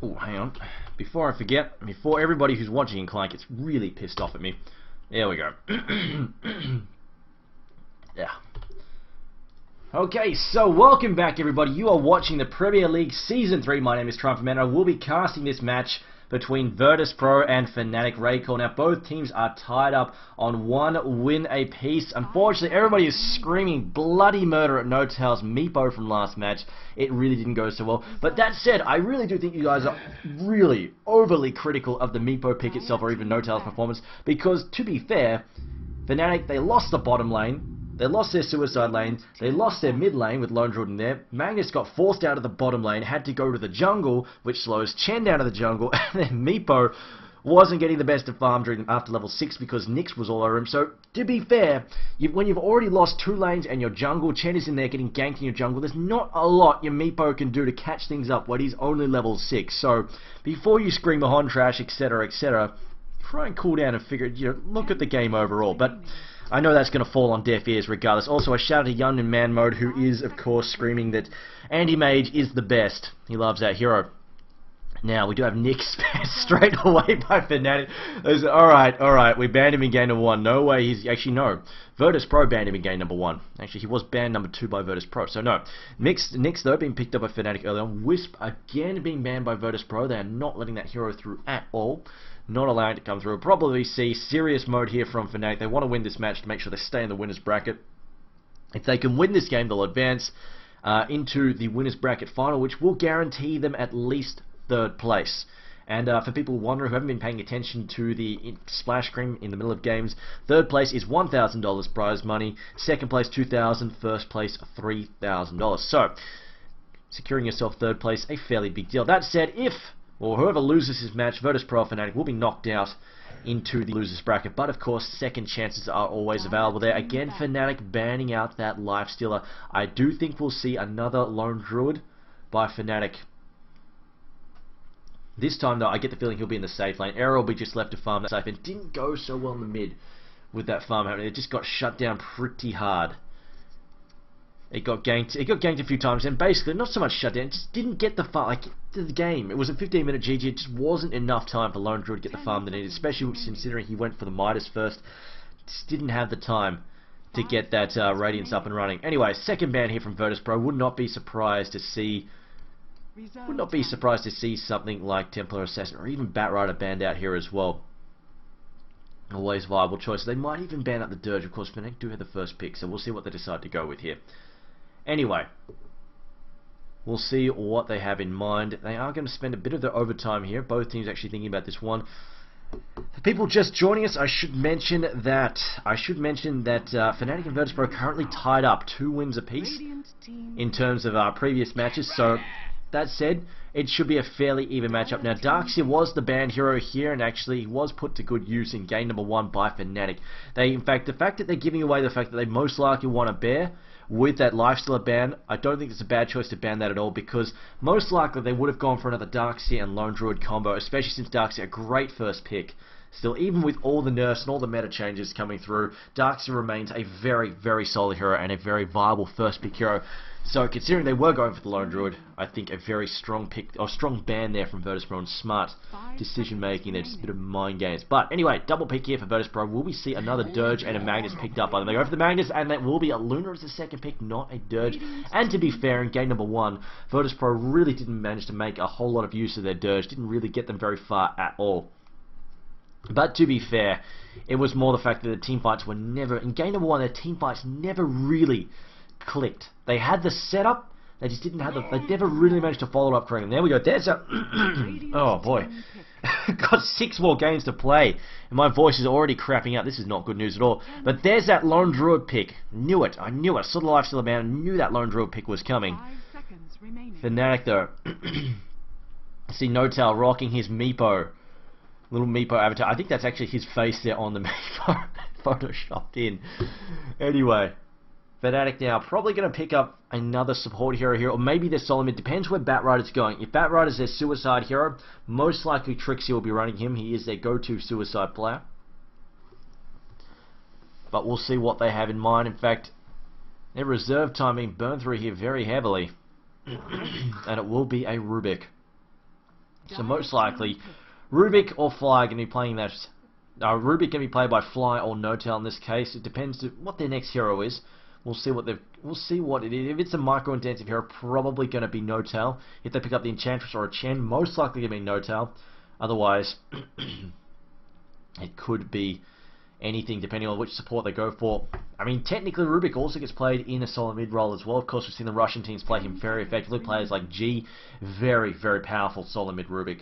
Oh, hang on. Before I forget, before everybody who's watching in client gets really pissed off at me. There we go. Yeah. Okay, so welcome back everybody. You are watching the Premier League Season 3. My name is Triumph Man. I will be casting this match between Virtus.Pro and FnaticRC. Now both teams are tied up on 1 win apiece. Unfortunately, everybody is screaming bloody murder at No-Tail's Meepo from last match. It really didn't go so well. But that said, I really do think you guys are really overly critical of the Meepo pick itself or even No-Tail's performance. Because, to be fair, Fnatic, they lost the bottom lane. They lost their suicide lane, they lost their mid lane with Lone Druid in there, Magnus got forced out of the bottom lane, had to go to the jungle, which slows Chen down to the jungle, and then Meepo wasn't getting the best of farm after level 6 because Nyx was all over him. So, to be fair, when you've already lost 2 lanes and your jungle, Chen is in there getting ganked in your jungle, there's not a lot your Meepo can do to catch things up when he's only level 6. So, before you scream the Hon trash, etc., try and cool down and figure, look at the game overall. But I know that's going to fall on deaf ears regardless. Also, a shout out to Young in Man Mode, who is, of course, screaming that Anti-Mage is the best. He loves that hero. Now, we do have Nick straight away by Fnatic. Alright, we banned him in game number 1. No way, he's... Actually, no. Virtus.Pro banned him in game number 1. Actually, he was banned number 2 by Virtus.Pro. So, no. Nyx, though, being picked up by Fnatic early on. Wisp, again, being banned by Virtus.Pro. They are not letting that hero through at all. Not allowing it to come through. We'll probably see serious mode here from Fnatic. They want to win this match to make sure they stay in the winner's bracket. If they can win this game, they'll advance into the winner's bracket final, which will guarantee them at least 3rd place. And for people wondering who haven't been paying attention to the splash screen in the middle of games, 3rd place is $1,000 prize money, 2nd place $2,000, 1st place $3,000. So, securing yourself 3rd place, a fairly big deal. That said, or whoever loses this match, Virtus.Pro or Fnatic, will be knocked out into the losers bracket. But of course, second chances are always available there. Again, Fnatic banning out that lifestealer. I do think we'll see another Lone Druid by Fnatic. This time though, I get the feeling he'll be in the safe lane. Arrow will be just left to farm that safe, and didn't go so well in the mid with that farm happening. It just got shut down pretty hard. It got ganked a few times, and basically, not so much shut down, just didn't get the farm, the game. It was a 15-minute GG, it just wasn't enough time for Lone Druid to get the farm they needed, especially considering he went for the Midas first. Just didn't have the time to get that Radiance up and running. Anyway, second ban here from Virtus.Pro. Would not be surprised to see something like Templar Assassin, or even Batrider banned out here as well. Always viable choice. They might even ban out the Dirge. Of course, Fnatic do have the first pick, so we'll see what they decide to go with here. Anyway, we'll see what they have in mind. They are going to spend a bit of their overtime here. Both teams actually thinking about this one. For people just joining us, I should mention that Fnatic and Virtus.Pro are currently tied up 2 wins apiece in terms of our previous matches. So that said, it should be a fairly even matchup. Now, Darkseer was the banned hero here, and actually he was put to good use in game number 1 by Fnatic. In fact, the fact that they're giving away the fact that they most likely want to bear with that lifestealer ban, I don't think it's a bad choice to ban that at all, because most likely they would have gone for another Darkseer and Lone Druid combo, especially since Darkseer a great first pick. Still, even with all the nerfs and all the meta changes coming through, Darkseer remains a very, very solid hero and a very viable first pick hero. So, considering they were going for the Lone Druid, I think a very strong pick, or strong ban there from Virtus.Pro, and smart decision making there, just a bit of mind games. But anyway, double pick here for Virtus.Pro. Will we see another Dirge and a Magnus picked up by them? They go for the Magnus, and that will be a Luna as the second pick, not a Dirge. And to be fair, in game number 1, Virtus.Pro really didn't manage to make a whole lot of use of their Dirge, didn't really get them very far at all. But to be fair, it was more the fact that the teamfights were never, in game number 1, their teamfights never really clicked. They had the setup, they just didn't have they never really managed to follow up correctly. And there we go, there's a, oh boy, got 6 more games to play, and my voice is already crapping out. This is not good news at all. But there's that Lone Druid pick. Knew it, I knew it. Saw the lifestealer ban, and knew that Lone Druid pick was coming. Fnatic though, see No-Tail rocking his Meepo. Little Meepo avatar. I think that's actually his face there on the Meepo, photoshopped in. Anyway, Fnatic now probably going to pick up another support hero here, or maybe their solo mid. Depends where Batrider's going. If Batrider's their suicide hero, most likely Trixie will be running him. He is their go-to suicide player. But we'll see what they have in mind. In fact, their reserve time being burned through here very heavily. And it will be a Rubik. So most likely, Rubik or Fly are going to be playing that. Rubik can be played by Fly or No-Tail in this case. It depends what their next hero is. We'll see what it is. If it's a micro-intensive hero, probably going to be No-Tail. If they pick up the Enchantress or a Chen, most likely going to be No-Tail. Otherwise, it could be anything depending on which support they go for. I mean, technically Rubik also gets played in a solo mid role as well. Of course, we've seen the Russian teams play him very effectively. Players like G, very, very powerful solo mid Rubik.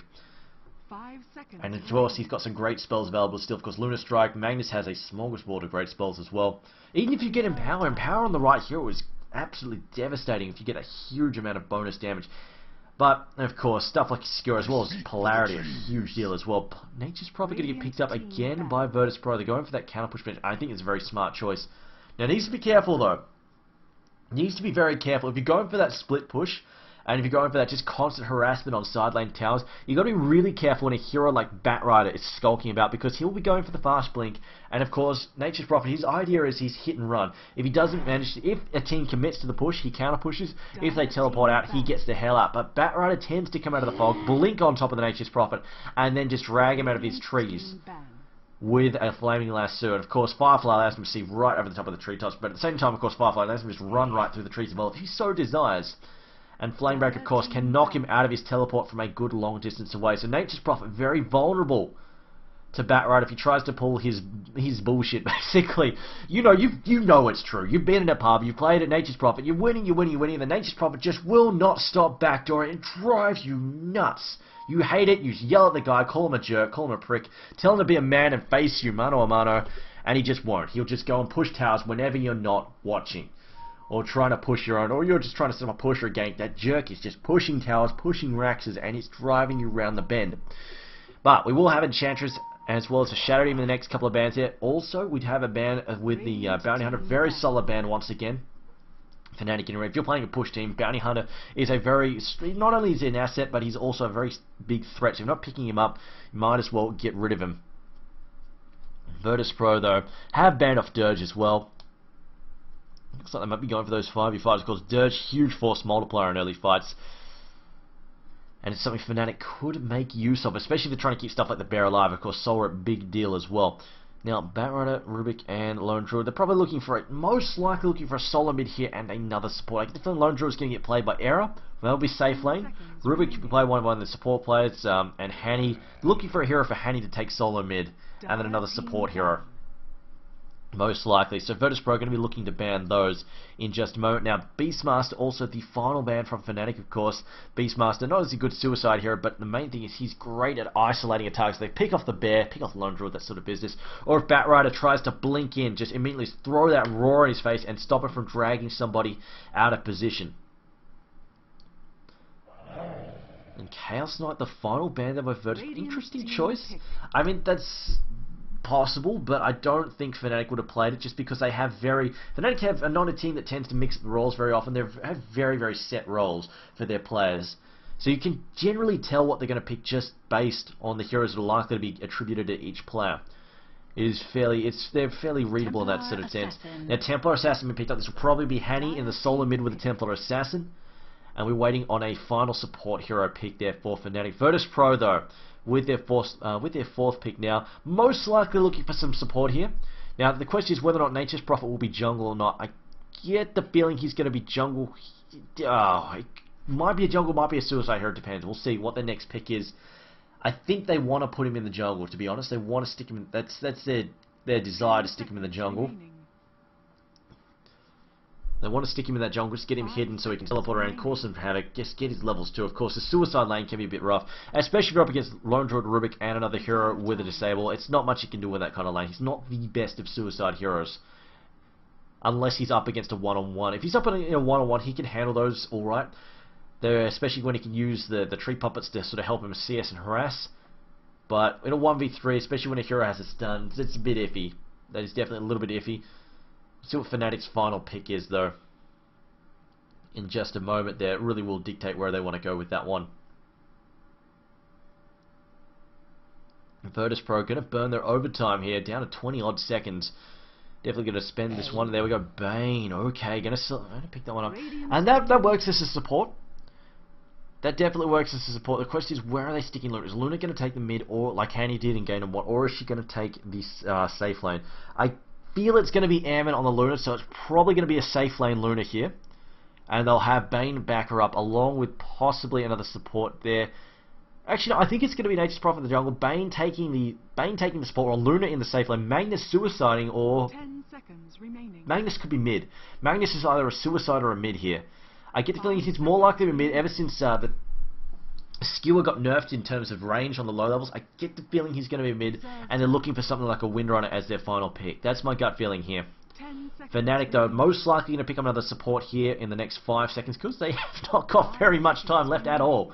5 seconds. And of course, he's got some great spells available still. Of course, Lunar Strike. Magnus has a smorgasbord of great spells as well. Even if you get Empower on the right hero is absolutely devastating if you get a huge amount of bonus damage. But, of course, stuff like Secure as well as Polarity, a huge deal as well. Nature's probably going to get picked up again by Virtus.Pro. They're going for that counter push bench. I think it's a very smart choice. Now, needs to be careful, though. Needs to be very careful. If you're going for that split push, and if you're going for that just constant harassment on side lane towers, you've got to be really careful when a hero like Batrider is skulking about, because he'll be going for the fast blink, and of course, Nature's Prophet, his idea is he's hit and run. If he doesn't manage to, if a team commits to the push, he counter pushes. If they teleport out, he gets the hell out. But Batrider tends to come out of the fog, blink on top of the Nature's Prophet, and then just drag him out of his trees with a flaming lasso. And of course, Firefly allows him to see right over the top of the treetops, but at the same time, of course, Firefly allows him to just run right through the trees as well, if he so desires. And Flamebreak, of course, can knock him out of his teleport from a good long distance away. So Nature's Prophet, very vulnerable to Batrider if he tries to pull his bullshit, basically. You know it's true. You've been in a pub, you've played at Nature's Prophet, you're winning, and the Nature's Prophet just will not stop backdooring. It drives you nuts. You hate it, you yell at the guy, call him a jerk, call him a prick, tell him to be a man and face you, mano a mano, and he just won't. He'll just go and push towers whenever you're not watching, or trying to push your own, or you're just trying to set up a push or a gank. That jerk is just pushing towers, pushing Raxes, and it's driving you around the bend. But we will have Enchantress as well as a Shadow Demon in the next couple of bans here. Also, we'd have a ban with the Bounty Hunter, very solid ban once again. Fnatic if you're playing a push team, Bounty Hunter is a very, not only is he an asset, but he's also a very big threat. So if you're not picking him up, you might as well get rid of him. Virtus.Pro, though, have banned off Dirge as well. Looks like they might be going for those 5v5s. Of course, Dirge, huge force multiplier in early fights. And it's something Fnatic could make use of, especially if they're trying to keep stuff like the Bear alive. Of course, Solar, a big deal as well. Now, Batrider, Rubik, and Lone Druid, they're probably looking for most likely looking for a solo mid here and another support. I think Lone Druid is going to get played by Era. That'll be safe lane. Rubik can play one of the support players, and Hanny, looking for a hero for Hanny to take solo mid, and then another support hero. Most likely. So Virtus.Pro are going to be looking to ban those in just a moment. Now, Beastmaster, also the final ban from Fnatic, of course. Beastmaster, not as a good suicide hero, but the main thing is he's great at isolating a target. So they pick off the Bear, pick off Lone Druid, that sort of business. Or if Batrider tries to blink in, just immediately throw that roar in his face and stop it from dragging somebody out of position. And Chaos Knight, the final ban there by Virtus. Interesting choice. I mean, that's possible, but I don't think Fnatic would have played it, just because they have Fnatic are not a team that tends to mix up the roles very often. They have very, very set roles for their players. So you can generally tell what they're going to pick just based on the heroes that are likely to be attributed to each player. They're fairly readable in that sort of sense. Now, Templar Assassin been picked up. This will probably be Hanny in the solo mid with the Templar Assassin. And we're waiting on a final support hero pick there for Fnatic. Virtus.Pro, though, with their fourth pick now, most likely looking for some support here. Now, the question is whether or not Nature's Prophet will be jungle or not. I get the feeling he's going to be jungle. It might be a jungle, might be a suicide hero, it depends. We'll see what the next pick is. I think they want to put him in the jungle, to be honest. They want to stick him in, that's their desire to stick him in the jungle. They want to stick him in that jungle, just get him hidden so he can teleport around, cause some havoc, just get his levels too. Of course, the suicide lane can be a bit rough, especially if you're up against Lone Druid, Rubik, and another hero with a disable. It's not much you can do with that kind of lane. He's not the best of suicide heroes, unless he's up against a one-on-one. If he's up in a one-on-one, he can handle those alright. Especially when he can use the tree puppets to sort of help him CS and harass. But in a 1v3, especially when a hero has a stun, it's a bit iffy. That is definitely a little bit iffy. See what Fnatic's final pick is, though. In just a moment there, it really will dictate where they want to go with that one. Virtus.Pro going to burn their overtime here, down to 20 odd seconds. Definitely going to spend this one. There we go, Bane. Okay, going to pick that one up. And that works as a support. That definitely works as a support. The question is, where are they sticking Luna? Is Luna going to take the mid, or like Hanny did in Game 1, or is she going to take the safe lane? I feel it's going to be Airman on the Luna, so it's probably going to be a safe lane Luna here. And they'll have Bane back her up, along with possibly another support there. Actually, no, I think it's going to be Nature's Prophet in the jungle. Bane taking the support, or Luna in the safe lane. Magnus suiciding, or 10 seconds remaining. Magnus could be mid. Magnus is either a suicide or a mid here. I get the feeling he's more likely to be mid ever since the skewer got nerfed in terms of range on the low levels. I get the feeling he's going to be mid, and they're looking for something like a Windrunner as their final pick. That's my gut feeling here. Fnatic, though, most likely going to pick up another support here in the next 5 seconds, because they have not got very much time left at all.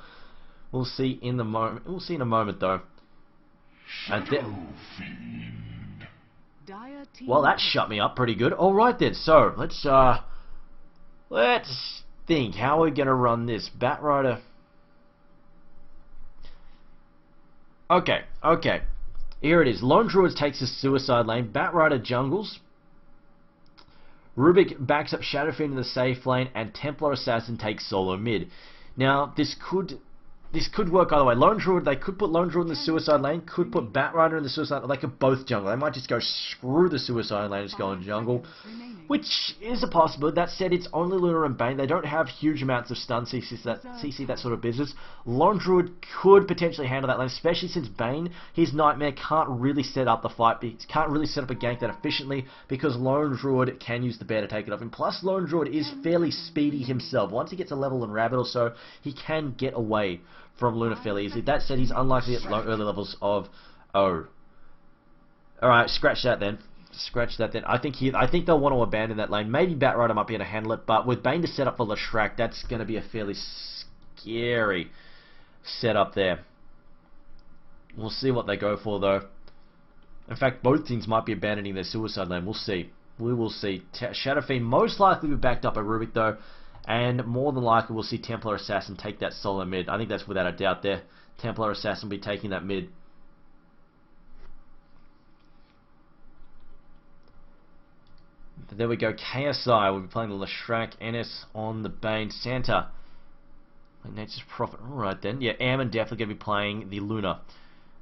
We'll see in the moment. We'll see in a moment, though. Well, that shut me up pretty good. All right then. So let's think. How are we gonna run this? Batrider. Okay. Here it is. Lone Druids takes the suicide lane. Batrider jungles. Rubik backs up Shadow Fiend in the safe lane, and Templar Assassin takes solo mid. Now this could work either way. Lone Druid, they could put Lone Druid in the suicide lane, could put Batrider in the suicide lane, or they could both jungle. They might just go screw the suicide lane and just go in jungle, which is a possibility. That said, it's only Luna and Bane. They don't have huge amounts of stun CC, that sort of business. Lone Druid could potentially handle that lane, especially since Bane, his Nightmare, can't really set up the fight, can't really set up a gank that efficiently, because Lone Druid can use the bear to take it off. And plus, Lone Druid is fairly speedy himself. Once he gets a level in Rabbit or so, he can get away from Luna fairly easily. That said, he's unlikely at early levels of O. Alright, scratch that then. I think they'll want to abandon that lane. Maybe Batrider might be able to handle it, but with Bane to set up for Leshrac, that's going to be a fairly scary setup there. We'll see what they go for, though. In fact, both teams might be abandoning their suicide lane. We'll see. We will see. Shadow Fiend most likely be backed up by Rubik, though. And more than likely, we'll see Templar Assassin take that solo mid. I think that's without a doubt there. Templar Assassin will be taking that mid. But there we go. KSI will be playing the Leshrac. NS on the Bane. Santa. Nature's Prophet. Alright then. Yeah, Ammon definitely going to be playing the Luna.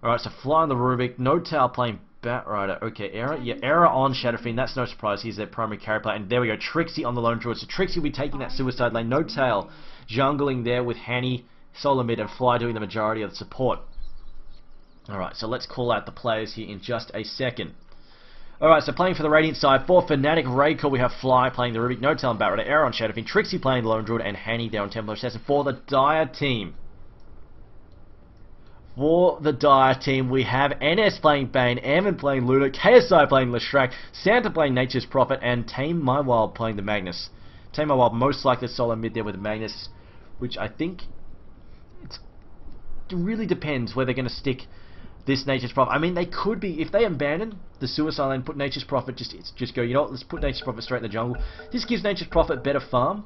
Alright, so Fly on the Rubik. No Tail playing Batrider. Okay, Error. Yeah, Error on Shadow Fiend. That's no surprise. He's their primary carry player. And there we go. Trixie on the Lone Druid. So Trixie will be taking that suicide lane. No Tail jungling there with Hanny, Solo mid, and Fly doing the majority of the support. Alright, so let's call out the players here in just a second. Alright, so playing for the Radiant side, for FnaticRC, we have Fly playing the Rubik, No Tail and Batrider, Error on Shadow Fiend, Trixie playing the Lone Druid, and Hanny there on Templar Assassin. For the Dire team, we have NS playing Bane, Ammon playing Luna, KSI playing Leshrac, Santa playing Nature's Prophet, and Tame My Wild playing the Magnus. Tame My Wild most likely solo mid there with the Magnus, which I think it really depends where they're going to stick this Nature's Prophet. I mean, they could be, if they abandon the suicide lane, put Nature's Prophet, just go, you know what, let's put Nature's Prophet straight in the jungle. This gives Nature's Prophet better farm,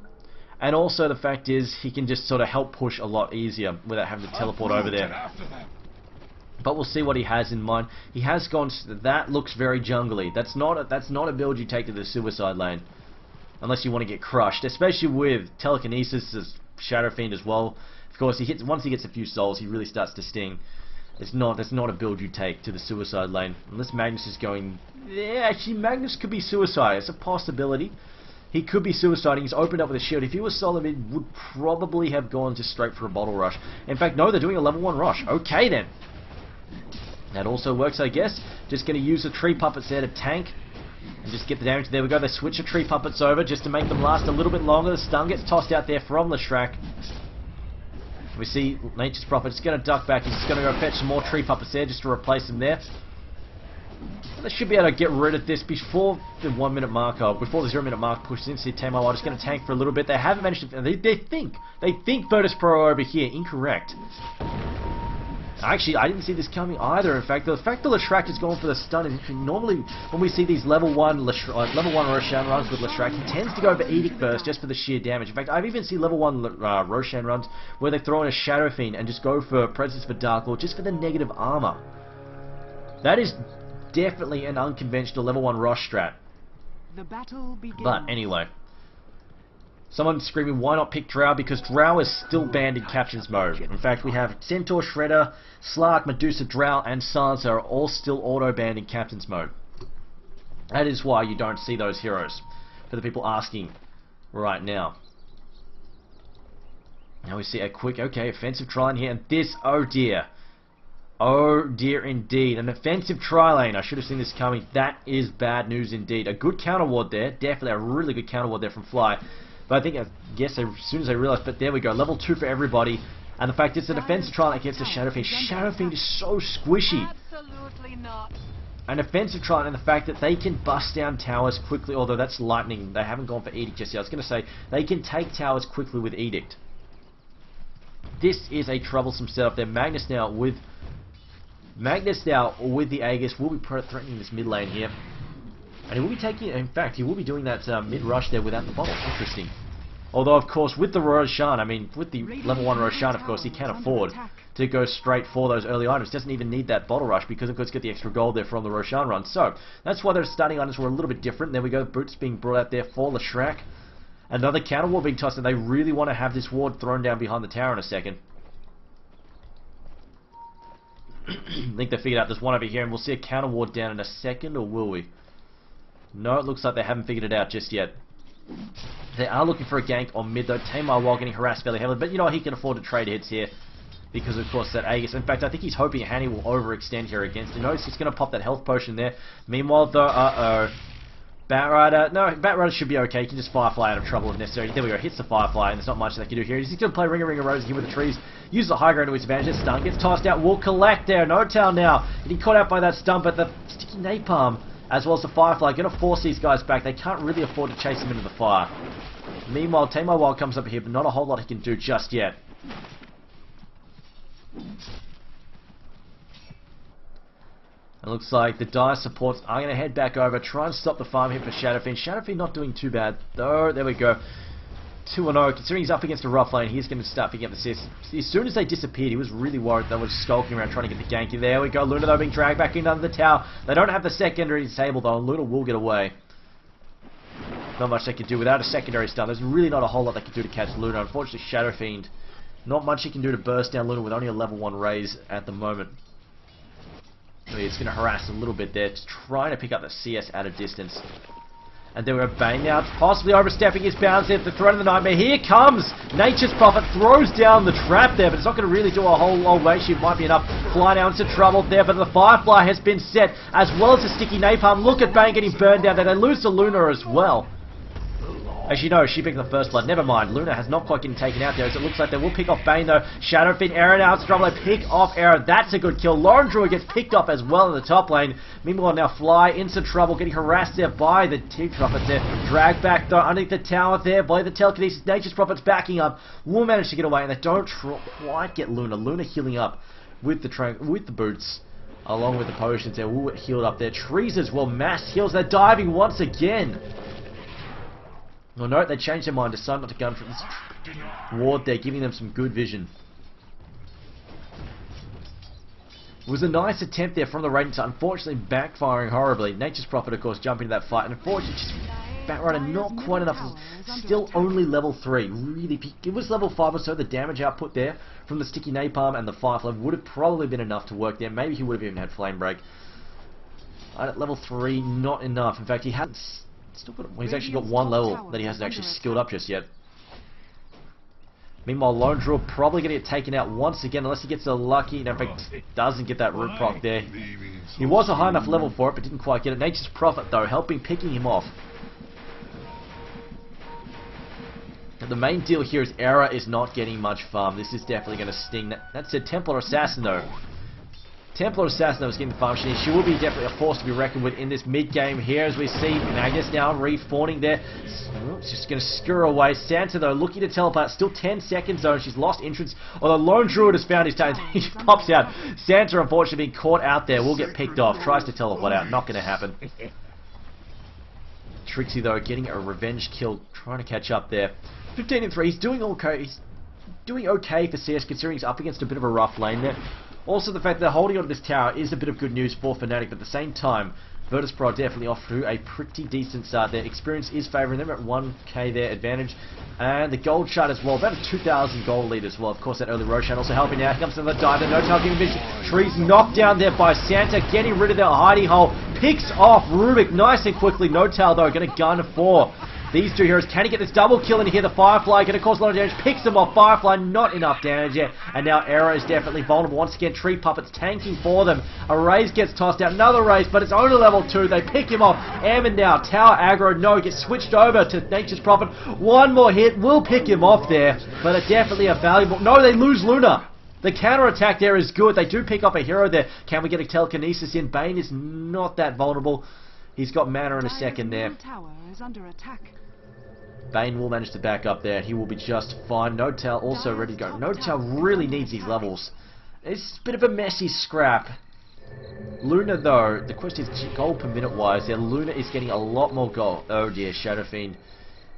and also the fact is he can just sort of help push a lot easier without having to teleport over there. But we'll see what he has in mind. He has gone, that looks very jungly. That's not a build you take to the suicide lane, unless you want to get crushed, especially with telekinesis as Shadow Fiend as well. Of course, once he gets a few souls, he really starts to sting. That's not a build you take to the suicide lane. Unless Magnus is going... Yeah, actually, Magnus could be suicide. It's a possibility. He could be suiciding. He's opened up with a shield. If he was solo mid, would probably have gone just straight for a bottle rush. In fact, no, they're doing a level 1 rush. Okay, then. That also works, I guess. Just going to use the tree puppets there to tank and just get the damage. There we go. They switch the tree puppets over just to make them last a little bit longer. The stun gets tossed out there from Leshrac. We see Nature's Prophet is going to duck back. He's going to go fetch some more tree puppets there just to replace them there. They should be able to get rid of this before the 1 minute mark, before the 0 minute mark pushes in. See Tame My Wild just going to tank for a little bit. They haven't managed to. They think Virtus.Pro over here. Incorrect. Actually, I didn't see this coming either. In fact, the fact that Leshrac is going for the stun is interesting. Normally, when we see these level 1 Roshan runs with Leshrac, he tends to go for Edict Burst just for the sheer damage. In fact, I've even seen level 1 Roshan runs where they throw in a Shadow Fiend and just go for Presence for Dark Lord just for the negative armor. That is definitely an unconventional level 1 Rosh strat. The battle begins. But anyway, Someone screaming, why not pick Drow? Because Drow is still banned in Captain's Mode. In fact, we have Centaur, Shredder, Slark, Medusa, Drow, and Silencer are all still auto-banned in Captain's Mode. That is why you don't see those heroes, for the people asking right now. Now we see a quick, okay, offensive tri-lane here, and this, oh dear. Oh dear indeed. An offensive tri-lane. I should have seen this coming. That is bad news indeed. A good counter ward there. Definitely a really good counter ward there from Fly. But I guess as soon as I realized, but there we go. Level 2 for everybody. And the fact it's an offensive tri-lane against the Shadow Fiend. Shadow Fiend is so squishy. Absolutely not. An offensive tri-lane and the fact that they can bust down towers quickly. Although that's lightning. They haven't gone for Edict just yet. I was going to say, they can take towers quickly with Edict. This is a troublesome setup there. Magnus now with the Aegis will be threatening this mid lane here. And he will be taking, in fact, he will be doing that mid rush there without the bottle. Interesting. Although, of course, with the Roshan, I mean, with the level 1 Roshan, of course, he can afford to go straight for those early items. Doesn't even need that bottle rush because, of course, get the extra gold there from the Roshan run. So, that's why their starting items were a little bit different. There we go, boots being brought out there for Leshrac. Another counter ward being tossed, and they really want to have this ward thrown down behind the tower in a second. I think they figured out there's one over here, and we'll see a counter ward down in a second, or will we? No, it looks like they haven't figured it out just yet. They are looking for a gank on mid, though. Tamar while getting harassed fairly heavily, but you know what, he can afford to trade hits here because, of course, that Aegis. In fact, I think he's hoping Hanny will overextend here against him. Notice he's going to pop that health potion there. Meanwhile, though, Batrider, no, Batrider should be okay. He can just Firefly out of trouble if necessary. There we go, hits the Firefly, and there's not much they can do here. He's going to play Ring of Roses here with the trees. Use the high ground to his advantage. Stun gets tossed out. Will collect there. No tail now. And he caught out by that stun, but the sticky napalm, as well as the Firefly, going to force these guys back. They can't really afford to chase him into the fire. Meanwhile, Tamar Wild comes up here, but not a whole lot he can do just yet. It looks like the Dire supports are going to head back over, try and stop the farm here for Shadow Fiend. Shadow Fiend not doing too bad, though. There we go. 2-0. Considering he's up against a rough lane, he's going to start picking up the assists. As soon as they disappeared, he was really worried they were skulking around trying to get the gank. There we go. Luna, though, being dragged back into the tower. They don't have the secondary disabled, though, and Luna will get away. Not much they can do without a secondary stun. There's really not a whole lot they can do to catch Luna. Unfortunately, Shadow Fiend, not much he can do to burst down Luna with only a level 1 raise at the moment. So he's going to harass a little bit there, just trying to pick up the CS at a distance. And there we go, Bane now, possibly overstepping his bounds there, the threat of the nightmare. Here comes Nature's Prophet, throws down the trap there, but it's not going to really do a whole lot. She might be enough. Fly now into trouble there, but the Firefly has been set, as well as the sticky napalm. Look at Bane getting burned down there. They lose to Luna as well. As you know, she picked the first blood. Never mind. Luna has not quite getting taken out there, as it looks like they will pick off Bane, though. Shadow Fiend, Aaron out to trouble. They pick off Aaron. That's a good kill. Lauren Druid gets picked off as well in the top lane. Meanwhile, now Fly into trouble, getting harassed there by the Team Prophets there. Dragged back, though, underneath the tower there by the telekinesis. Nature's Prophets backing up. Will manage to get away, and they don't quite get Luna. Luna healing up with the boots, along with the potions there. Will healed up there. Trees as well. Mass heals. They're diving once again. Well, no, they changed their mind, decided not to gun for this ward there, giving them some good vision. It was a nice attempt there from the Radiant, unfortunately backfiring horribly. Nature's Prophet, of course, jumping into that fight, and unfortunately, just Batrider not quite enough. Still only level 3. Really, it was level 5 or so. The damage output there from the sticky napalm and the Firefly would have probably been enough to work there. Maybe he would have even had Flame Break. At level 3, not enough. In fact, he hadn't. He's actually got 1 level that he hasn't actually skilled up just yet. Meanwhile, Lone Druid probably going to get taken out once again unless he gets a lucky. No, in fact, doesn't get that root proc there. He was a high enough level for it, but didn't quite get it. Nature's Prophet, though, picking him off. The main deal here is Era is not getting much farm. This is definitely going to sting. That's a Templar Assassin, though. Templar Assassin that was getting the farm. She will be definitely a force to be reckoned with in this mid-game here, as we see Magnus now respawning there. She's just going to scurry away. Santa, though, looking to teleport. Still 10 seconds, though. She's lost entrance. Although Lone Druid has found his time. He pops out. Santa, unfortunately, being caught out there. Will get picked off. Tries to teleport out. Not going to happen. Trixie, though, getting a revenge kill. Trying to catch up there. 15-3. He's doing okay. He's doing okay for CS, considering he's up against a bit of a rough lane there. Also, the fact that holding onto this tower is a bit of good news for Fnatic, but at the same time, Virtus.Pro definitely off to a pretty decent start there. Experience is favouring them at 1k their advantage. And the gold shot as well, about a 2,000 gold lead as well. Of course, that early Roshan also helping out. Here comes another dive. The no-tail giving vision. Trees knocked down there by Santa, getting rid of their hidey hole. Picks off Rubik nice and quickly. No-tail though, going to gun for these two heroes. Can he get this double kill in here? The Firefly going to cause a lot of damage. Picks them off. Firefly, not enough damage yet. And now Era is definitely vulnerable. Once again, Tree Puppets tanking for them. A Raze gets tossed out. Another Raze, but it's only level 2. They pick him off. Ammon now. Tower aggro. No, gets switched over to Nature's Prophet. One more hit will pick him off there. But it's definitely a valuable... No, they lose Luna. The counter-attack there is good. They do pick up a hero there. Can we get a telekinesis in? Bane is not that vulnerable. He's got mana in a second there. Tower is under attack. Bane will manage to back up there. He will be just fine. No-tail also ready to go. No-tail really needs these levels. It's a bit of a messy scrap. Luna, though, the question is gold per minute wise. Yeah, Luna is getting a lot more gold. Oh dear, Shadow Fiend.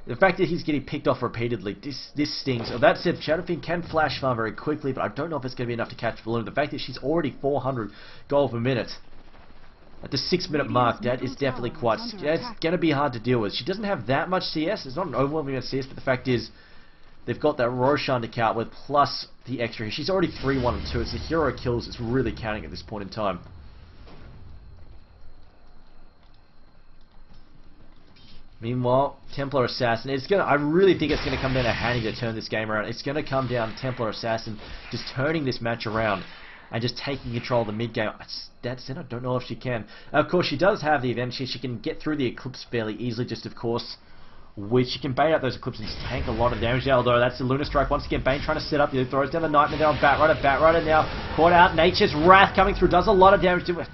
The fact that he's getting picked off repeatedly, this stings. Oh, that said, Shadow Fiend can flash farm very quickly, but I don't know if it's going to be enough to catch Luna. The fact that she's already 400 gold per minute. At the 6-minute mark, that is definitely quite... It's going to be hard to deal with. She doesn't have that much CS. It's not an overwhelming amount of CS, but the fact is, they've got that Roshan to count with, plus the extra. She's already 3-1 and 2. It's the hero kills that's really counting at this point in time. Meanwhile, Templar Assassin, I really think it's going to come down to Hanny to turn this game around. It's going to come down to Templar Assassin just turning this match around and just taking control of the mid game. That's it. I don't know if she can. Of course, she does have the advantage. She can get through the Eclipse fairly easily, just of course, which she can bait out those Eclipses and just tank a lot of damage. Although that's the Lunar Strike once again. Bane trying to set up. He throws down the Nightmare there on Batrider. Batrider now caught out. Nature's Wrath coming through. Does a lot of damage to it.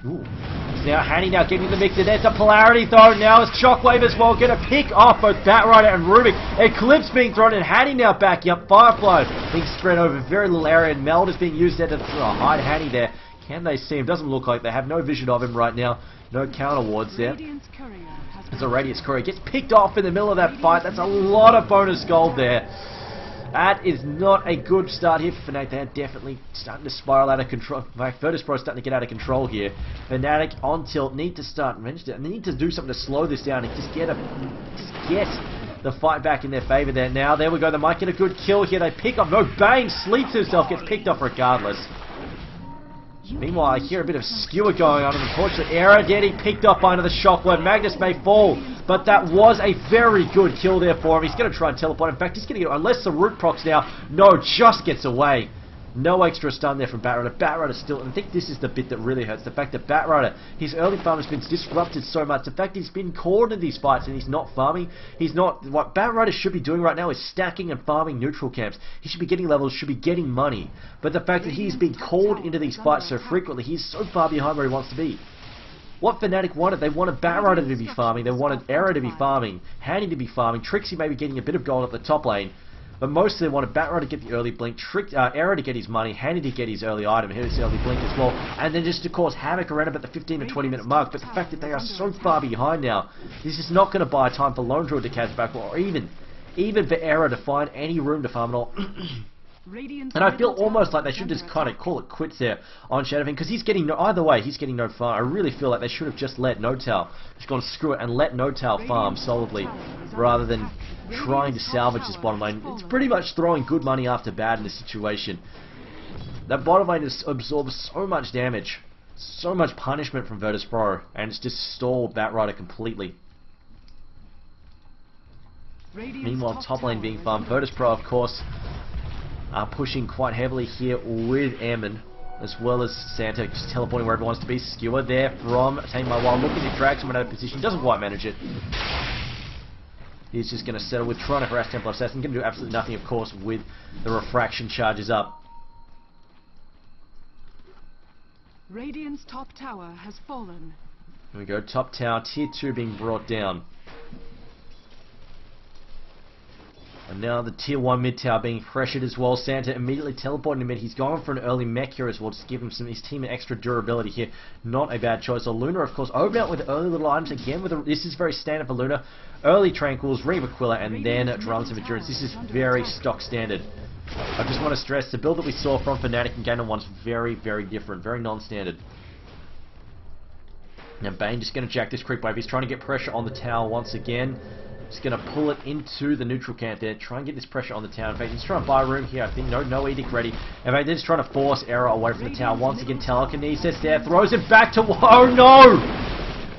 Now Hanny now getting the mix. There's a Polarity throw. Now it's Shockwave as well. Going to pick off both Batrider and Rubik. Eclipse being thrown in. Hanny now backing up. Firefly being spread over very little area. And Meld is being used there to hide Hanny there. Can they see him? Doesn't look like they have no vision of him right now. No counter wards there. As a Radiance Courier gets picked off in the middle of that fight. That's a lot of bonus gold there. That is not a good start here for Fnatic. They're definitely starting to spiral out of control. In fact, Virtus.Pro is starting to get out of control here. Fnatic on tilt need to start. They need to do something to slow this down and just get the fight back in their favor there. Now, there we go. They might get a good kill here. They pick up. No, Bane sleeps himself. Gets picked off regardless. Meanwhile, I hear a bit of skewer going on, and unfortunately, Era getting picked up by another Shockwave. Magnus may fall, but that was a very good kill there for him. He's going to try and teleport. In fact, he's going to get, unless the root procs now, no, just gets away. No extra stun there from Batrider. Batrider still, and I think this is the bit that really hurts. The fact that Batrider, his early farm has been disrupted so much. The fact he's been caught in these fights and he's not farming. He's not, what Batrider should be doing right now is stacking and farming neutral camps. He should be getting levels, should be getting money. But the fact that he's been called into these fights so frequently, he's so far behind where he wants to be. What Fnatic wanted, they wanted Batrider to be farming, they wanted Era to be farming, Hanny to be farming, Trixie maybe getting a bit of gold at the top lane. But mostly they wanted Batrider to get the early blink, Era to get his money, Hanny to get his early item, his early blink as well, and then just to cause havoc around about the 15 to 20 minute mark. But the fact that they are so far behind now, this is not going to buy time for Lone Druid to catch back, or even for Era to find any room to farm at all. And I feel almost like they should just kind of call it quits there on Shadow Fiend, because he's getting no, either way, he's getting no farm. I really feel like they should have just let No-Tail, just gone screw it and let No-Tail farm solidly, rather than trying to salvage this bottom lane. It's pretty much throwing good money after bad in this situation. That bottom lane has absorbed so much damage, so much punishment from Virtus.Pro, and it's just stalled Batrider completely. Meanwhile, top lane being farmed. Virtus.Pro, of course, are pushing quite heavily here with Ammon, as well as Santa just teleporting wherever he wants to be. Skewer there from Tame My Wild, looking to drag someone out of position, doesn't quite manage it. He's just going to settle with trying to harass Templar Assassin. Going to do absolutely nothing, of course, with the refraction charges up. Radiant's top tower has fallen. Here we go, top tower, tier 2 being brought down. And now the tier 1 mid tower being pressured as well. Santa immediately teleporting to mid. He's going for an early mech here as well, just to give his team an extra durability here. Not a bad choice. So Luna, of course, opened out with early little items again. This is very standard for Luna. Early Tranquils, Reaver Quilla, and then Drums of Endurance. This is very stock standard. I just want to stress, the build that we saw from Fnatic and Game 1 is very, very different. Very non-standard. Now Bane just going to jack this creep wave. He's trying to get pressure on the tower once again. Just going to pull it into the neutral camp there. Try and get this pressure on the tower. In fact, he's trying to buy room here. I think no edict ready. In fact, they're just trying to force Era away from the tower. Once again, telekinesis there. Throws it back to... Oh no!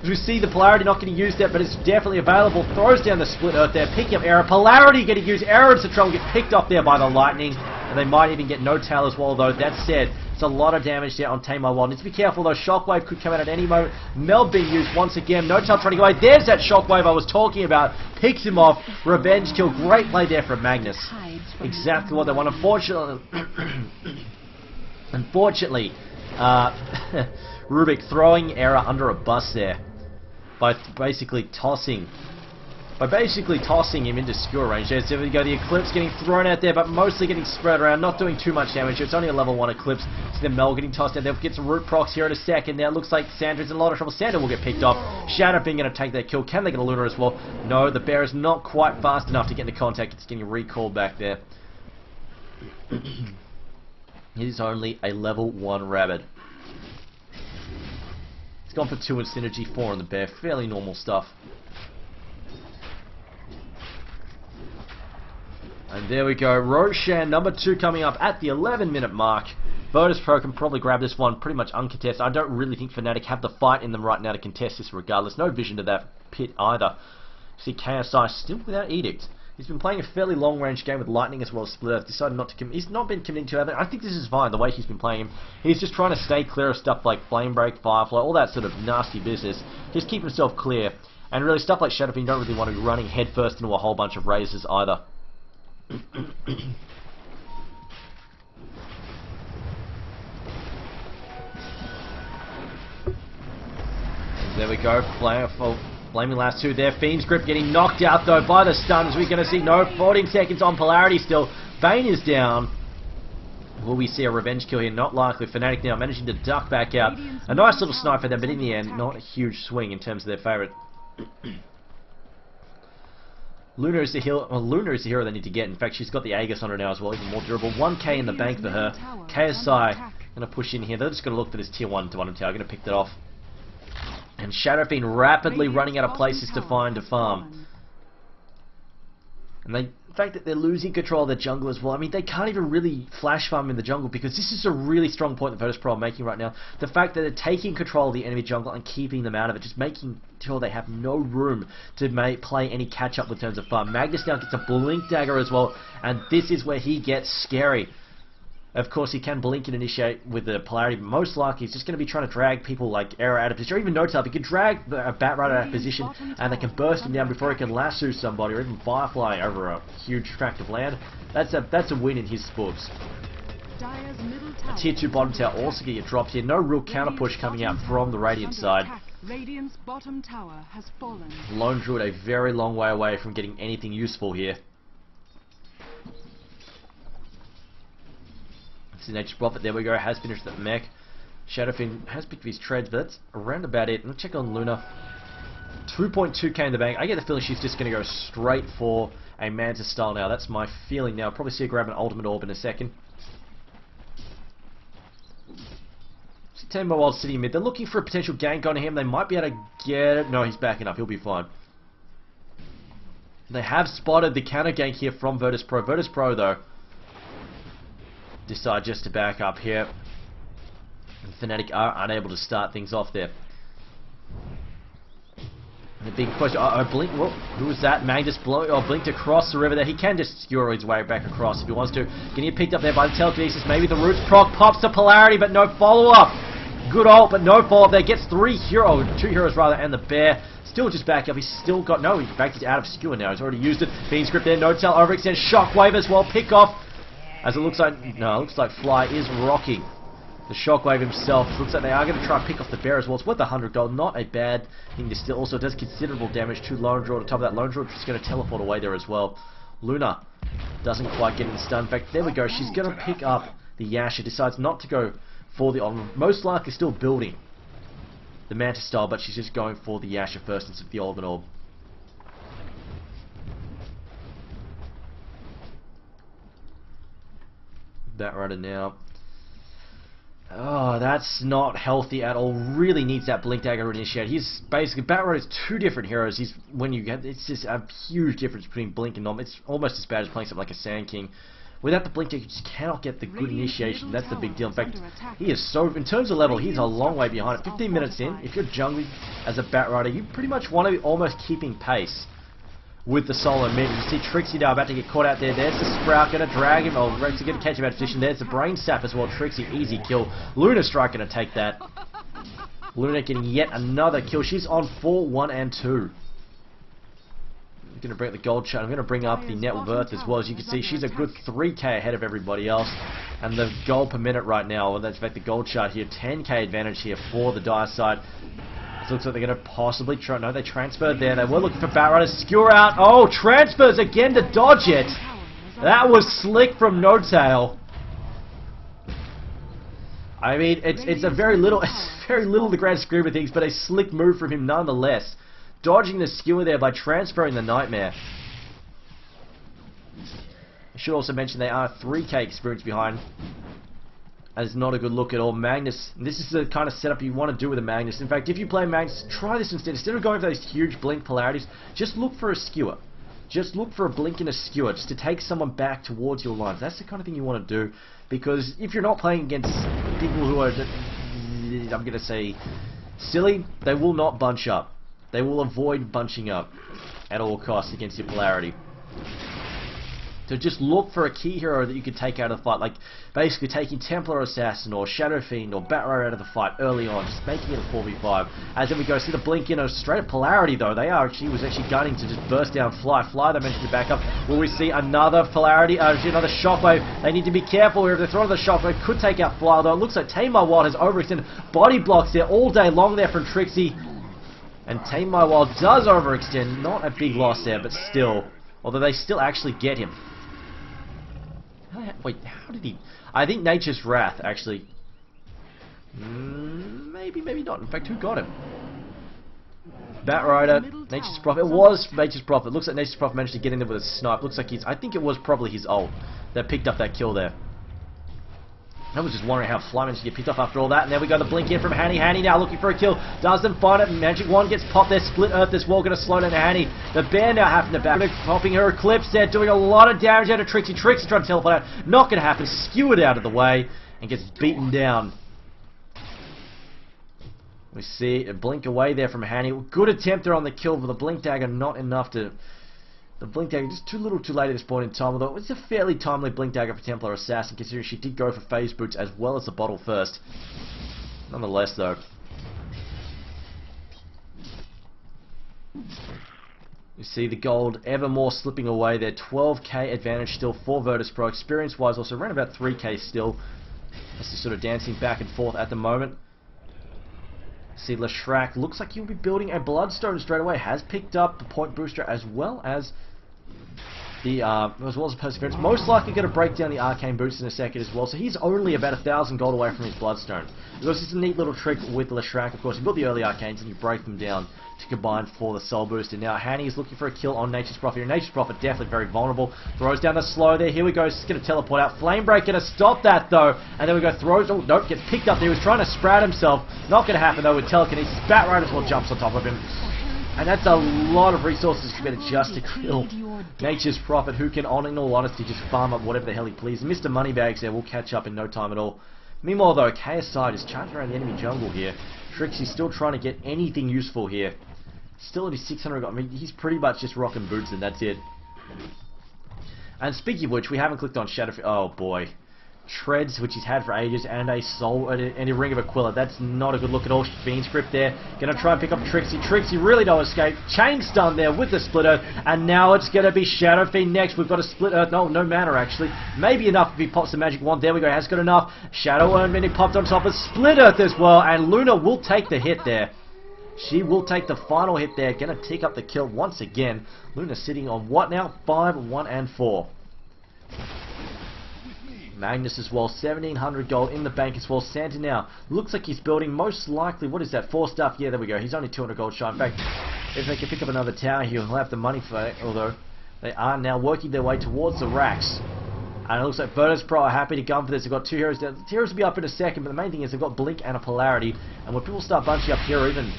As we see the Polarity not getting used there, but it's definitely available. Throws down the Split Earth there. Picking up Era. Polarity getting used. Era and Citron get picked off there by the Lightning. And they might even get no tail as well, though. That said, it's a lot of damage there on Tame My Wild. Need to be careful, though. Shockwave could come out at any moment. Meld being used once again. No tail trying to go away. There's that Shockwave I was talking about. Picks him off. Revenge kill. Great play there from Magnus. Exactly what they want. Unfortunately, Rubik throwing Era under a bus there by basically tossing him into skewer range. There, so we go, the Eclipse getting thrown out there, but mostly getting spread around, not doing too much damage. It's only a level 1 Eclipse. So then Mel getting tossed out there. Gets some root procs here in a second. Now it looks like Sandra's in a lot of trouble. Sandra will get picked off. Shadow being going to take that kill. Can they get a Lunar as well? No, the bear is not quite fast enough to get into contact. It's getting recalled back there. It is only a level 1 Rabbit. It's gone for 2 in synergy, 4 on the bear. Fairly normal stuff. And there we go, Roshan, number 2 coming up at the 11-minute mark. Virtus.Pro can probably grab this one pretty much uncontested. I don't really think Fnatic have the fight in them right now to contest this regardless. No vision to that pit either. See KSI still without Edict. He's been playing a fairly long-range game with Lightning as well as Split Earth. Decided not to he's not been committing to it. I think this is fine, the way he's been playing him. He's just trying to stay clear of stuff like Flame Break, Firefly, all that sort of nasty business. Just keep himself clear. And really, stuff like Shadowfiend, you don't really want to be running headfirst into a whole bunch of razors either. There we go, Flaming last 2 there. Fiend's Grip getting knocked out though by the stuns. We're going to see no 14 seconds on Polarity still. Bane is down. Will we see a revenge kill here? Not likely. Fnatic now managing to duck back out. A nice little snipe for them, but in the end, not a huge swing in terms of their favourite. Luna is the hero they need to get. In fact, she's got the Aegis on her now as well, even more durable. 1k in the bank for her. KSI going to push in here. They're just going to look for this tier 1 to 1 tower. Going to pick that off. And Shadowfiend rapidly running out of places to find a farm. And the fact that they're losing control of the jungle as well. I mean, they can't even really flash farm in the jungle because this is a really strong point that Virtus.Pro are making right now. The fact that they're taking control of the enemy jungle and keeping them out of it, just making sure they have no room to play any catch-up in terms of farm. Magnus now gets a Blink Dagger as well, and this is where he gets scary. Of course, he can blink and initiate with the Polarity, but most likely he's just going to be trying to drag people like Era out of position, or even No-Tail. He can drag a Bat Rider out of position, and they can burst him down before he can lasso somebody, or even Firefly over a huge tract of land. That's a win in his books. A tier 2 bottom tower also get dropped here. No real counter push coming out from the Radiant side. Radiant's bottom tower has fallen. Lone Druid a very long way away from getting anything useful here. Nature's Prophet, there we go, has finished that mech. Shadowfiend has picked his treads, but that's around about it. Let's check on Luna. 2.2k in the bank. I get the feeling she's just going to go straight for a Manta style now. That's my feeling now. Probably see her grab an Ultimate Orb in a second. See Tame My Wild sitting mid. They're looking for a potential gank on him. They might be able to get it. No, he's backing up. He'll be fine. They have spotted the counter gank here from Virtus.Pro. Virtus.Pro, though, decide just to back up here. And Fnatic are unable to start things off there. The big question, Blink, whoa, who was that? Magnus blinked across the river there. He can just skewer his way back across if he wants to. Can get picked up there by the telekinesis. Maybe the roots proc pops to Polarity, but no follow-up. Good ult, but no follow-up there. Gets 2 heroes rather, and the bear. Still just back up. He's still got, no, in fact, he's out of skewer now. He's already used it. Fiend's Grip there, No-Tail overextend. Shockwave as well, pick off. As it looks like, no, it looks like Fly is rocking the Shockwave himself. It looks like they are going to try and pick off the bear as well. It's worth 100 gold, not a bad thing to steal. Also, it does considerable damage to Lone Druid. On top of that, Lone Druid is going to teleport away there as well. Luna doesn't quite get in stun. In fact, there we go. She's going to pick up the Yasha. Decides not to go for the Ultimate. Most likely still building the Manta style, but she's just going for the Yasha first instead of the Ultimate Orb. Bat Rider now. Oh, that's not healthy at all. Really needs that Blink Dagger to initiate. He's basically, Batroid is two different heroes. It's just a huge difference between Blink and Nom. It's almost as bad as playing something like a Sand King. Without the Blink Dagger, you just cannot get the good initiation. That's the big deal. In fact, he is so, in terms of level, he's a long way behind it. 15 minutes in, if you're jungling as a Batrider, you pretty much want to be almost keeping pace with the solo mid. You see Trixie now about to get caught out there. There's the Sprout, gonna drag him. Oh, Rex is gonna catch him out of position. There's the Brain Sap as well. Trixie, easy kill. Luna Strike gonna take that. Luna getting yet another kill. She's on 4, 1, and 2. I'm gonna bring up the gold chart. I'm gonna bring up the net worth as well. As you can see, she's a good 3k ahead of everybody else. And the gold per minute right now, well, that's in fact the gold chart here, 10k advantage here for the dire side. It looks like they're going to possibly try. No, they transferred there. They were looking for Batrider. Skewer out. Oh, transfers again to dodge it. That was slick from No Tail. I mean, it's a very little, the grand scheme of things, but a slick move from him nonetheless. Dodging the skewer there by transferring the Nightmare. I should also mention they are 3k experience behind. That is not a good look at all. Magnus, this is the kind of setup you want to do with a Magnus. In fact, if you play Magnus, try this instead. Instead of going for those huge blink polarities, just look for a skewer. Just look for a blink and a skewer, just to take someone back towards your lines. That's the kind of thing you want to do, because if you're not playing against people who are, I'm going to say, silly, they will not bunch up. They will avoid bunching up at all costs against your polarity. So just look for a key hero that you can take out of the fight, like basically taking Templar Assassin or Shadow Fiend or Batrider out of the fight early on, just making it a 4v5. As then we go, see the blink in a straight up polarity though. He was actually gunning to just burst down Fly. Fly, they managed to back up. Will we see another polarity, another shockwave? They need to be careful here. If they throw another shockwave, could take out Fly, though it looks like Tame My Wild has overextended. Body blocks there all day long there from Trixie. And Tame My Wild does overextend. Not a big loss there, but still. Although they still actually get him. Wait, how did he... I think Nature's Wrath, actually... maybe not. In fact, who got him? Batrider, Nature's Prophet. It was Nature's Prophet. Looks like Nature's Prophet managed to get in there with a snipe. Looks like I think it was probably his ult that picked up that kill there. I was just wondering how Fly managed to get picked off after all that. And there we go, the blink in from Hanny. Hanny now looking for a kill. Doesn't find it. Magic Wand gets popped there. Split Earth this wall. Going to slow down to Hanny. The bear now having to back. Popping her Eclipse there. Doing a lot of damage out of Trixie. Trixie trying to teleport out. Not going to happen. Skewered out of the way. And gets beaten down. We see a blink away there from Hanny. Good attempt there on the kill, but the Blink Dagger not enough to... The Blink Dagger just too little too late at this point in time, although it was a fairly timely Blink Dagger for Templar Assassin, considering she did go for phase boots as well as the bottle first. Nonetheless, though. You see the gold ever more slipping away there. 12k advantage still for Virtus.Pro. Experience-wise, also around about 3k still. That's just sort of dancing back and forth at the moment. See, Leshrac looks like he'll be building a Bloodstone straight away. Has picked up the point booster as well as the Perseverance. Most likely going to break down the Arcane Boots in a second as well. So he's only about 1,000 gold away from his Bloodstone. Because it's a neat little trick with Leshrac. Of course, you build the early Arcanes and you break them down to combine for the Soul Booster. Now, Hanny is looking for a kill on Nature's Prophet. Nature's Prophet definitely very vulnerable. Throws down the slow there. Here we go. He's going to teleport out. Flame Break going to stop that, though. And then we go throws. Oh, nope. Gets picked up there. He was trying to sprout himself. Not going to happen, though, with Telekinesis. Batrider as well jumps on top of him. And that's a lot of resources to get just to kill Nature's Prophet, who can, in all honesty, just farm up whatever the hell he pleases. Mr. Moneybags there will catch up in no time at all. Meanwhile, though, KSI is charging around the enemy jungle here. Trixie's still trying to get anything useful here. Still at his 600 gold. I mean, he's pretty much just rocking boots and that's it. And speaking of which, we haven't clicked on Shadow... Oh, boy. Treads, which he's had for ages, and a soul and a Ring of Aquila. That's not a good look at all. Fiend Script there. Gonna try and pick up Trixie. Trixie really don't escape. Chain stun there with the Split Earth, and now it's gonna be Shadow Fiend next. We've got a Split Earth. No mana actually. Maybe enough if he pops the Magic Wand. There we go. Has got enough. Shadow Urn Mini popped on top of Split Earth as well, and Luna will take the hit there. She will take the final hit there. Gonna tick up the kill once again. Luna sitting on what now? 5, 1, and 4. Magnus as well, 1,700 gold in the bank as well. Santa now looks like he's building, most likely, what is that, 4 stuff? Yeah, there we go. He's only 200 gold shy. In fact, if they can pick up another tower, he'll have the money for it, although they are now working their way towards the racks. And it looks like Virtus.Pro are happy to gun for this. They've got 2 heroes down. The heroes will be up in a second, but the main thing is they've got Blink and a Polarity. And when people start bunching up here, or even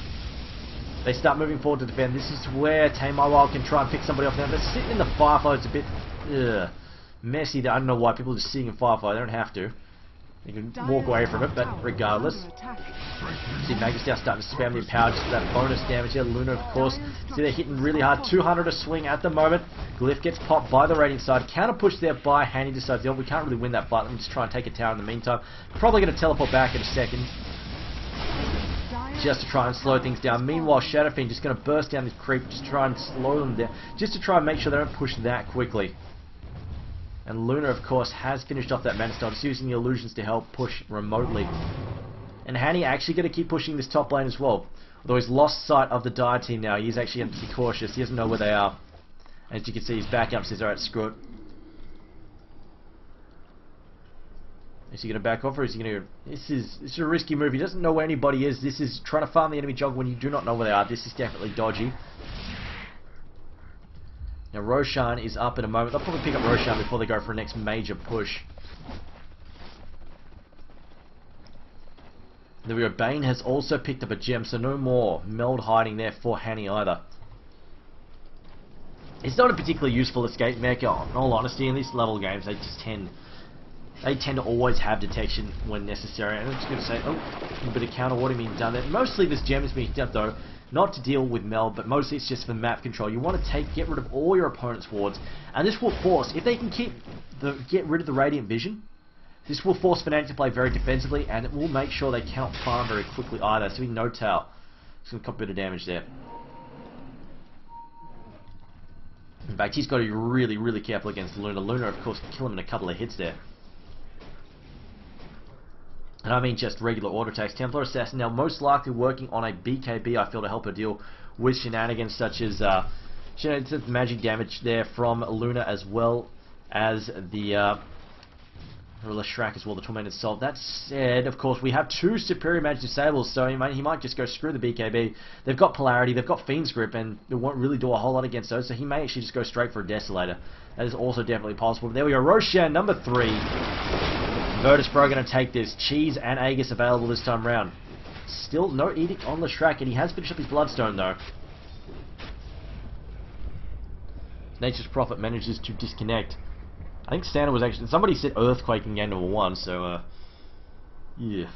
they start moving forward to defend, this is where Tame My Wild can try and pick somebody off now. But sitting in the Firefly is a bit messy. I don't know why people are just sitting in Firefly. They don't have to. You can walk away from it, but regardless. See Magus now starting to spam the power just for that bonus damage here. Luna, of course, see they're hitting really hard. 200 a swing at the moment. Glyph gets popped by the Radiant side. Counter push there by Hanny. Decides, we can't really win that fight. Let me just try and take a tower in the meantime. Probably going to teleport back in a second, just to try and slow things down. Meanwhile, Shadow Fiend just going to burst down this creep, just try and slow them down, just to try and make sure they don't push that quickly. And Luna, of course, has finished off that Mana Stone, just using the illusions to help push remotely. And Hanny actually going to keep pushing this top lane as well. Although he's lost sight of the Dire team now, he's actually going to be cautious. He doesn't know where they are. As you can see, he's back up, says, alright, screw it. Is he going to back off, or is he going to... This is a risky move. He doesn't know where anybody is. This is trying to farm the enemy jungle when you do not know where they are. This is definitely dodgy. Now Roshan is up in a moment. They'll probably pick up Roshan before they go for a next major push. There we go. Bane has also picked up a gem, so no more Meld hiding there for Hanny either. It's not a particularly useful escape mecha, in all honesty. In these level games, they tend to always have detection when necessary. And I'm just going to say, a bit of counter warding being done there. Mostly this gem is being done though, not to deal with Meld, but mostly it's just for map control. You want to get rid of all your opponent's wards, and this will force, if they can get rid of the Radiant Vision, this will force Fnatic to play very defensively, and it will make sure they cannot farm very quickly either. So we no tower. It's going to cop a bit of damage there. In fact, he's got to be really, really careful against Luna. Luna, of course, can kill him in a couple of hits there. And I mean just regular auto attacks. Templar Assassin now most likely working on a BKB, I feel, to help her deal with shenanigans such as magic damage there from Luna, as well as the Leshrac as well, the Tormented Soul. That said, of course, we have 2 superior magic disables, so he might just go screw the BKB. They've got Polarity, they've got Fiend's Grip, and it won't really do a whole lot against those, so he may actually just go straight for a Desolator. That is also definitely possible. But there we go, Roshan, number 3. Virtus.Pro going to take this. Cheese and Aegis available this time round. Still no Edict on Leshrac, and he has finished up his Bloodstone though. Nature's Prophet manages to disconnect. I think Santa was actually... Somebody said Earthquake in game number 1, so yeah.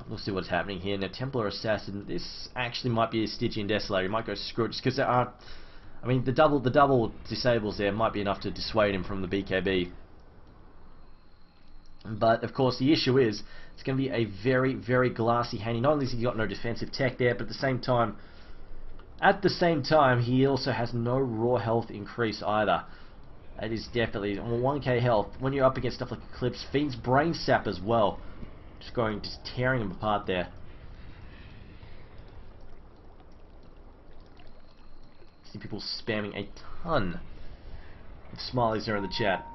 We'll see what's happening here. Now, Templar Assassin, this actually might be a Stygian Desolator. He might go screw it, just because there are... I mean, the double disables there might be enough to dissuade him from the BKB. But, of course, the issue is, it's going to be a very, very glassy Hanny. Not only has he got no defensive tech there, but at the same time, he also has no raw health increase either. That is definitely, on 1k health, when you're up against stuff like Eclipse, Fiend's Brain Sap as well. Just tearing him apart there. See people spamming a ton of smileys there in the chat.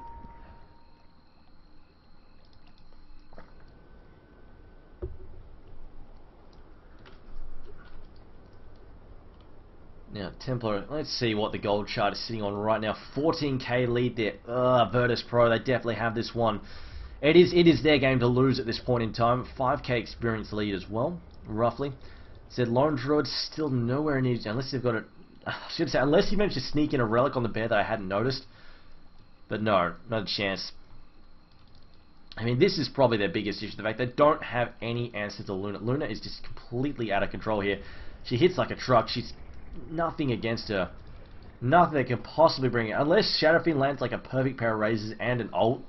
Now, Templar, let's see what the gold chart is sitting on right now. 14k lead there. Virtus.Pro, they definitely have this one. It is their game to lose at this point in time. 5k experience lead as well, roughly. Said Lone Druid still nowhere near, unless they've got it. I was going to say, unless he managed to sneak in a relic on the bear that I hadn't noticed. But no, not a chance. I mean, this is probably their biggest issue. The fact they don't have any answers to Luna. Luna is just completely out of control here. She hits like a truck. She's nothing against her. Nothing that can possibly bring it. Unless Shadow Fiend lands like a perfect pair of razors and an ult,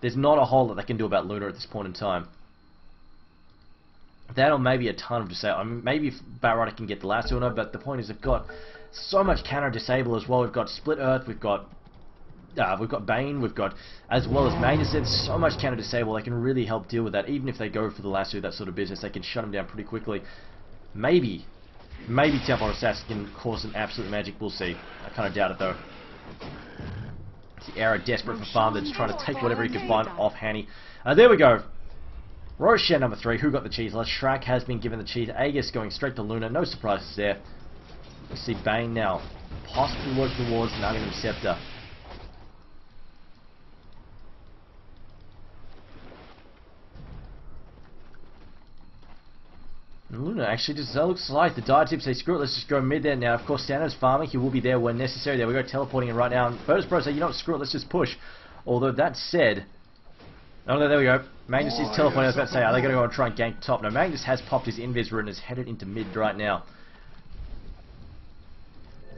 there's not a whole lot they can do about Luna at this point in time. That or maybe a ton of disable. I mean, maybe if Batrider can get the lasso on her, but the point is they've got so much counter disable as well. We've got Split Earth, we've got Bane, we've got, as well as Magnus. There's so much counter disable, they can really help deal with that. Even if they go for the lasso, that sort of business, they can shut them down pretty quickly. Maybe Templar Assassin can cause some absolute magic, we'll see. I kind of doubt it though. It's the Arrow desperate for farm, that's trying to take whatever he can find off Hanny. There we go. Roshan number 3, who got the cheese? Leshrac has been given the cheese. Aegis going straight to Luna, no surprises there. We see Bane now possibly working towards an Aghanim Scepter. Luna actually just looks like the dire tips say screw it, let's just go mid there now. Of course, Standard's farming, he will be there when necessary. There we go, teleporting in right now. And Virtus.Pro say, you know what, screw it, let's just push. Although that said, oh no, there we go. Magnus is teleporting. I was about to say, are they going to go and try and gank top? No, Magnus has popped his invis route and is headed into mid right now.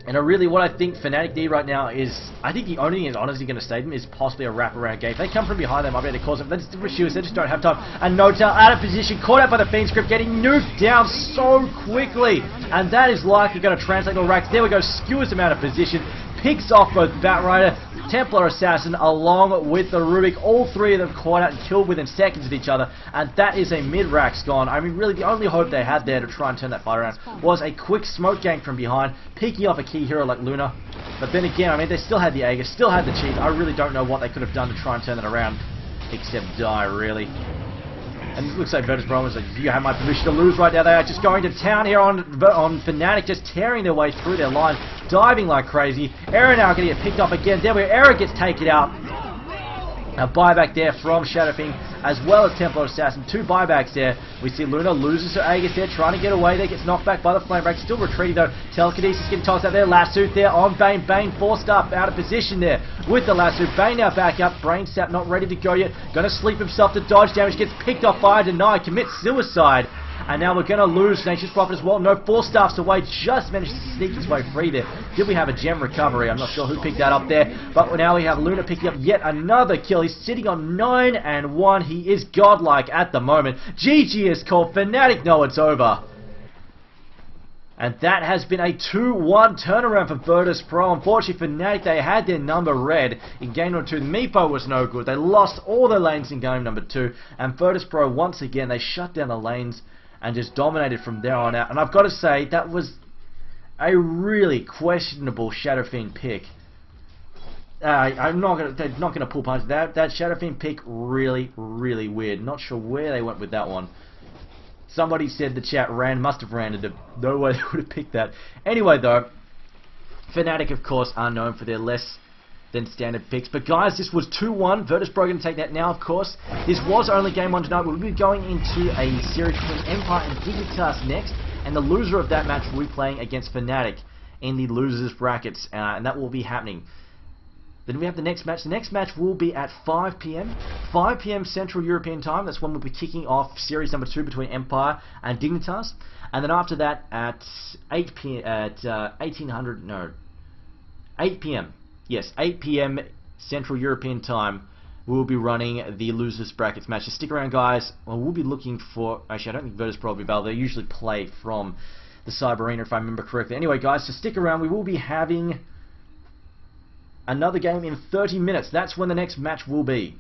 And what I think Fnatic need right now is, I think the only thing that's honestly going to save them is possibly a wraparound game. If they come from behind, they might be able to cause them. That's different shoes. They just don't have time. And Notel out of position, caught out by the Fiend script, getting nuked down so quickly. And that is likely going to translate to racks. There we go, skewers them out of position. Picks off both Batrider, Templar Assassin, along with the Rubik. All three of them caught out and killed within seconds of each other. And that is a mid-racks gone. I mean, really, the only hope they had there to try and turn that fight around was a quick smoke gank from behind, picking off a key hero like Luna. But then again, I mean, they still had the Aegis, still had the cheat. I really don't know what they could have done to try and turn that around, except die, really. And it looks like Virtus.Pro is like, do you have my permission to lose right now? They are just going to town here on Fnatic, just tearing their way through their line, diving like crazy. Era now going to get picked up again. There where Era gets taken out. A buyback there from Shadowfiend, as well as Templar Assassin. Two buybacks there. We see Luna loses her Aegis there, trying to get away there. Gets knocked back by the Flame Break. Still retreating though. Telekinesis getting tossed out there. Lasso there on Bane. Bane forced up out of position there with the Lasso. Bane now back up. Brain Sap not ready to go yet. Gonna sleep himself to dodge damage. Gets picked off by Deny. Commits suicide. And now we're going to lose Nature's Prophet as well. No, 4 staffs away. Just managed to sneak his way free there. Did we have a gem recovery? I'm not sure who picked that up there. But now we have Luna picking up yet another kill. He's sitting on 9 and 1. He is godlike at the moment. GG is called. Fnatic know it's over. And that has been a 2-1 turnaround for Virtus.Pro. Unfortunately, Fnatic, they had their number read in game number 2. Meepo was no good. They lost all their lanes in game number 2. And Virtus.Pro, once again, they shut down the lanes and just dominated from there on out. And I've got to say, that was a really questionable Shadowfiend pick. They're not going to pull punches. That Shadowfiend pick, really, really weird. Not sure where they went with that one. Somebody said the chat must have ran into. No way they would have picked that. Anyway, though, Fnatic, of course, are known for their less than standard picks. But guys, this was 2-1. Virtus.Pro going to take that now, of course. This was only game 1 tonight. We'll be going into a series between Empire and Dignitas next. And the loser of that match will be playing against Fnatic in the losers brackets. And that will be happening. Then we have the next match. The next match will be at 5 PM. 5 PM Central European Time. That's when we'll be kicking off series number 2 between Empire and Dignitas. And then after that at 8 PM, at 8 PM. Yes, 8 PM Central European Time, we'll be running the losers brackets match. So stick around, guys. Well, we'll be looking for. Actually, I don't think Virtus.Pro will be available. They usually play from the Cyber Arena, if I remember correctly. Anyway, guys, so stick around. We will be having another game in 30 minutes. That's when the next match will be.